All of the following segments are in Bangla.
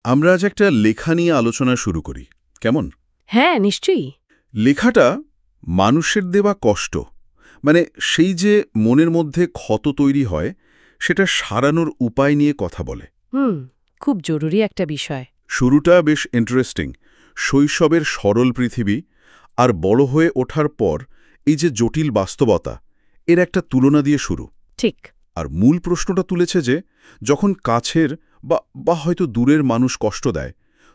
আমরা আজ একটা লেখা নিয়ে আলোচনা শুরু করি, কেমন? হ্যাঁ, নিশ্চয়ই। লেখাটা মানুষের দেওয়া কষ্ট, মানে সেই যে মনের মধ্যে ক্ষত তৈরি হয়, সেটা সারানোর উপায় নিয়ে কথা বলে। খুব জরুরি একটা বিষয়। শুরুটা বেশ ইন্টারেস্টিং। শৈশবের সরল পৃথিবী আর বড় হয়ে ওঠার পর এই যে জটিল বাস্তবতা, এর একটা তুলনা দিয়ে শুরু। ঠিক। আর মূল প্রশ্নটা তুলেছে যে যখন কাছের বা হয়তো দূরের মানুষ কষ্ট দেয়,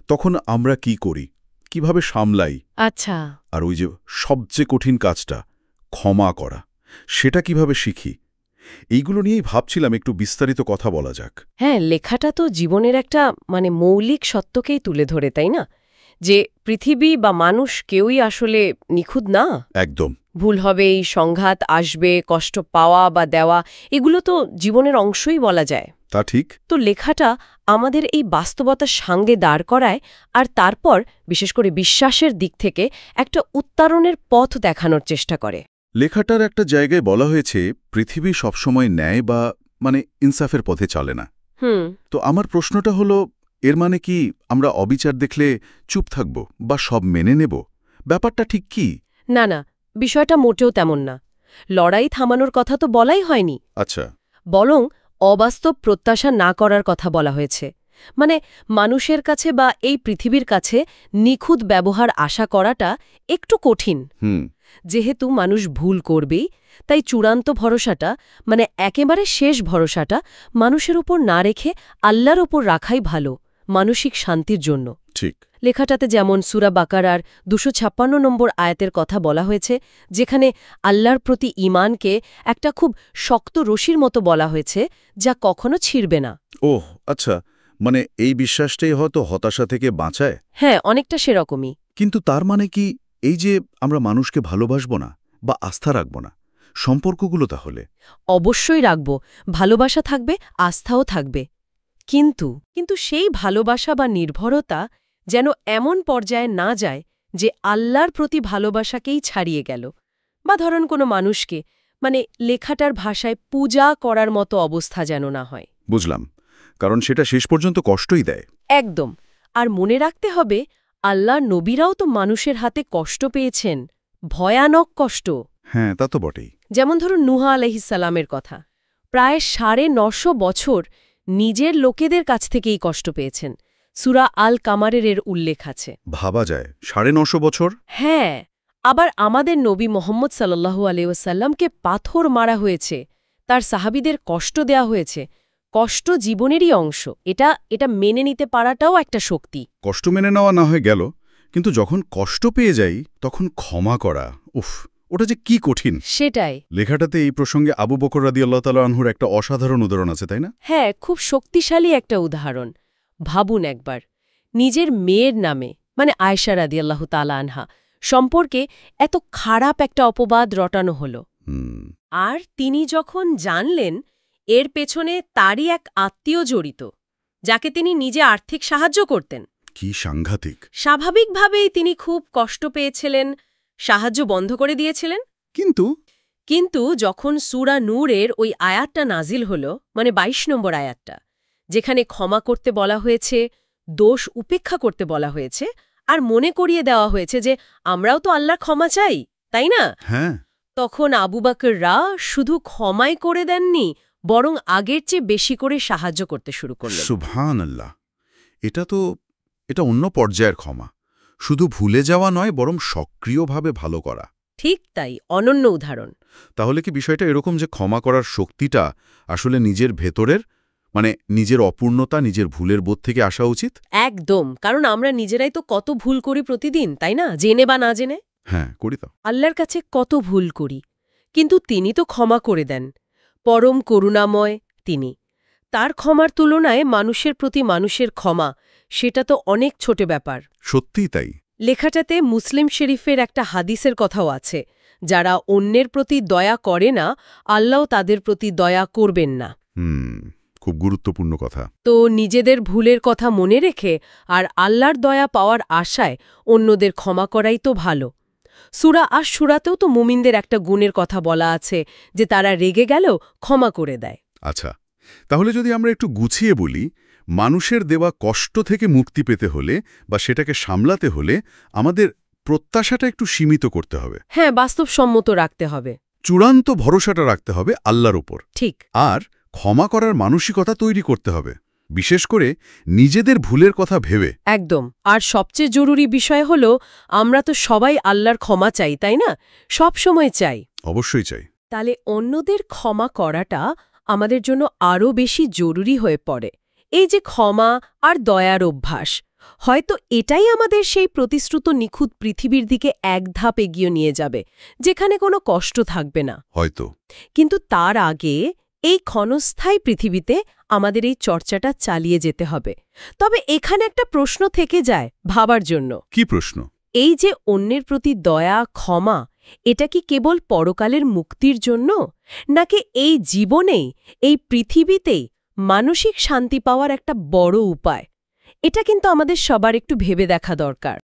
তখন আমরা কি করি, কিভাবে সামলাই। আচ্ছা। আর ওই যে সবচেয়ে কঠিন কাজটা, ক্ষমা করা, সেটা কিভাবে শিখি। এইগুলো নিয়েই ভাবছিলাম একটু বিস্তারিত কথা বলা যাক। হ্যাঁ, লেখাটা তো জীবনের একটা মৌলিক সত্যকেই তুলে ধরে, তাই না? যে পৃথিবী বা মানুষ কেউই আসলে নিখুঁত না। একদম। ভুল হবেই, সংঘাত আসবে, কষ্ট পাওয়া বা দেওয়া, এগুলো তো জীবনের অংশই বলা যায়। তা ঠিক। তো লেখাটা আমাদের এই বাস্তবতার সঙ্গে দাঁড় করায়, আর তারপর বিশেষ করে বিশ্বাসের দিক থেকে একটা উত্তরণের পথ দেখানোর চেষ্টা করে। লেখাটার একটা জায়গায় বলা হয়েছে পৃথিবী সবসময় ন্যায় বা ইনসাফের পথে চলে না। তো আমার প্রশ্নটা হলো, এর মানে কি আমরা অবিচার দেখলে চুপ থাকব বা সব মেনে নেব? ব্যাপারটা ঠিক কি? না না, বিষয়টা মোটেও তেমন না। লড়াই থামানোর কথা তো বলাই হয়নি। আচ্ছা। বরং অবাস্তব প্রত্যাশা না করার কথা বলা হয়েছে। মানুষের কাছে বা এই পৃথিবীর কাছে নিখুঁত ব্যবহার আশা করাটা একটু কঠিন। যেহেতু মানুষ ভুল করবেই, তাই চূড়ান্ত ভরসাটা, একেবারে শেষ ভরসাটা মানুষের উপর না রেখে আল্লাহর ওপর রাখাই ভালো, মানসিক শান্তির জন্য। ঠিক। লেখাটাতে যেমন সূরা বাকারার ২৫৬ নম্বর আয়াতের কথা বলা হয়েছে, যেখানে আল্লাহর প্রতি ঈমানকে একটা খুব শক্ত রশির মতো বলা হয়েছে, যা কখনো ছিঁড়বে না। ওহ আচ্ছা, এই বিশ্বাসটাই হয়তো হতাশা থেকে বাঁচায়। হ্যাঁ, অনেকটা সেরকমই। কিন্তু তার মানে কি এই যে আমরা মানুষকে ভালোবাসব না বা আস্থা রাখব না, সম্পর্কগুলো তাহলে? অবশ্যই রাখব, ভালোবাসা থাকবে, আস্থাও থাকবে। কিন্তু সেই ভালোবাসা বা নির্ভরতা যেন এমন পর্যায়ে না যায় যে আল্লাহর প্রতি ভালোবাসাকেই ছাড়িয়ে গেল, বা ধরুন কোনো মানুষকে লেখাটার ভাষায় পূজা করার মতো অবস্থা যেন না হয়। বুঝলাম, কারণ সেটা শেষ পর্যন্ত কষ্টই দেয়। একদম। আর মনে রাখতে হবে, আল্লাহর নবীরাও তো মানুষের হাতে কষ্ট পেয়েছেন, ভয়ানক কষ্ট। হ্যাঁ, তা তো বটেই। যেমন ধরুন নুহা আলাইহিসসালামের কথা। প্রায় ৯৫০ বছর নিজের লোকেদের কাছ থেকেই কষ্ট পেয়েছেন। সূরা আল কামারের উল্লেখ আছে। ভাবা যায়, ৯৫০ বছর। হ্যাঁ, আবার আমাদের নবী মোহাম্মদ সাল্লাল্লাহু আলাইহি ওয়াসাল্লামকে পাথর মারা হয়েছে, তার সাহাবীদের কষ্ট দেয়া হয়েছে। কষ্ট জীবনেরই অংশ, এটা মেনে নিতে পারাটাও একটা শক্তি। কষ্ট মেনে নেওয়া না হয়ে গেল, কিন্তু যখন কষ্ট পেয়ে যাই তখন ক্ষমা করা, উফ, ওটা যে কি কঠিন। সেটাই। লেখাটাতে এই প্রসঙ্গে আবু বকর রাদিয়াল্লাহু তাআলা আনহুর একটা অসাধারণ উদাহরণ আছে, তাই না? হ্যাঁ, খুব শক্তিশালী একটা উদাহরণ। ভাবুন একবার, নিজের মেয়ের নামে আয়েশা রাদিয়াল্লাহু তাআলা আনহা সম্পর্কে এত খারাপ একটা অপবাদ রটানো হল। আর তিনি যখন জানলেন এর পেছনে তারই এক আত্মীয় জড়িত, যাকে তিনি নিজে আর্থিক সাহায্য করতেন। কি সাংঘাতিক! স্বাভাবিকভাবেই তিনি খুব কষ্ট পেয়েছিলেন, সাহায্য বন্ধ করে দিয়েছিলেন। কিন্তু যখন সূরা নূরের ওই আয়াতটা নাজিল হল, ২২ নম্বর আয়াতটা, যেখানে ক্ষমা করতে বলা হয়েছে, দোষ উপেক্ষা করতে বলা হয়েছে, আর মনে করিয়ে দেওয়া হয়েছে যে আমরাও তো আল্লাহর ক্ষমা চাই, তাই না? হ্যাঁ। তখন আবু বকররা শুধু ক্ষমাই করে দেননি, বরং আগের চেয়ে বেশি করে সাহায্য করতে শুরু করলেন। সুবহানাল্লাহ! এটা অন্য পর্যায়ের ক্ষমা। শুধু ভুলে যাওয়া নয়, বরং সক্রিয়ভাবে ভালো করা। ঠিক তাই, অনন্য উদাহরণ। তাহলে কি বিষয়টা এরকম যে ক্ষমা করার শক্তিটা আসলে নিজের ভেতরের, নিজের অপূর্ণতা, নিজের ভুলের বোধ থেকে আসা উচিত? একদম, কারণ আমরা নিজেরাই তো কত ভুল করি প্রতিদিন, তাই না? জেনে বা না জেনে। হ্যাঁ, করি তো। আল্লাহর কাছে কত ভুল করি, কিন্তু তিনি তো ক্ষমা করে দেন। পরম করুণাময় তিনি। তার ক্ষমার তুলনায় মানুষের প্রতি মানুষের ক্ষমা, সেটা তো অনেক ছোট ব্যাপার। সত্যিই তাই। লেখাটাতে মুসলিম শরীফের একটা হাদিসের কথাও আছে, যারা অন্যের প্রতি দয়া করে না, আল্লাহও তাদের প্রতি দয়া করবেন না। খুব গুরুত্বপূর্ণ কথা। তো নিজেদের ভুলের কথা মনে রেখে আর আল্লাহর দয়া পাওয়ার আশায় অন্যদের ক্ষমা করাই তো ভালো। সূরা আশ-শুরাতেও তো মুমিনদের একটা গুণের কথা বলা আছে, যে তারা রেগে গেলেও ক্ষমা করে দেয়। আচ্ছা, তাহলে যদি আমরা একটু গুছিয়ে বলি, মানুষের দেওয়া কষ্ট থেকে মুক্তি পেতে হলে বা সেটাকে সামলাতে হলে আমাদের প্রত্যাশাটা একটু সীমিত করতে হবে। হ্যাঁ, বাস্তবসম্মত রাখতে হবে। চূড়ান্ত ভরসাটা রাখতে হবে আল্লাহর উপর। ঠিক। আর ক্ষমা করার মানসিকতা তৈরি করতে হবে, বিশেষ করে নিজেদের ভুলের কথা ভেবে। একদম। আর সবচেয়ে জরুরি বিষয় হলো, আমরা তো সবাই আল্লাহর ক্ষমা চাই, তাই না? সব সময় চাই। অবশ্যই চাই। তাহলে অন্যদের ক্ষমা করাটা আমাদের জন্য আরও বেশি জরুরি হয়ে পড়ে। এই যে ক্ষমা আর দয়ার অভ্যাস, হয়তো এটাই আমাদের সেই প্রতিশ্রুত নিখুঁত পৃথিবীর দিকে এক ধাপ এগিয়ে নিয়ে যাবে, যেখানে কোনো কষ্ট থাকবে না। হয়তো। কিন্তু তার আগে এই ক্ষণস্থায়ী পৃথিবীতে আমাদের এই চর্চাটা চালিয়ে যেতে হবে। তবে এখানে একটা প্রশ্ন থেকে যায় ভাবার জন্য। কি প্রশ্ন? এই যে অন্যের প্রতি দয়া, ক্ষমা, এটা কি কেবল পরকালের মুক্তির জন্য, নাকি এই জীবনেই, এই পৃথিবীতেই মানসিক শান্তি পাওয়ার একটা বড় উপায়? এটা কিন্তু আমাদের সবার একটু ভেবে দেখা দরকার।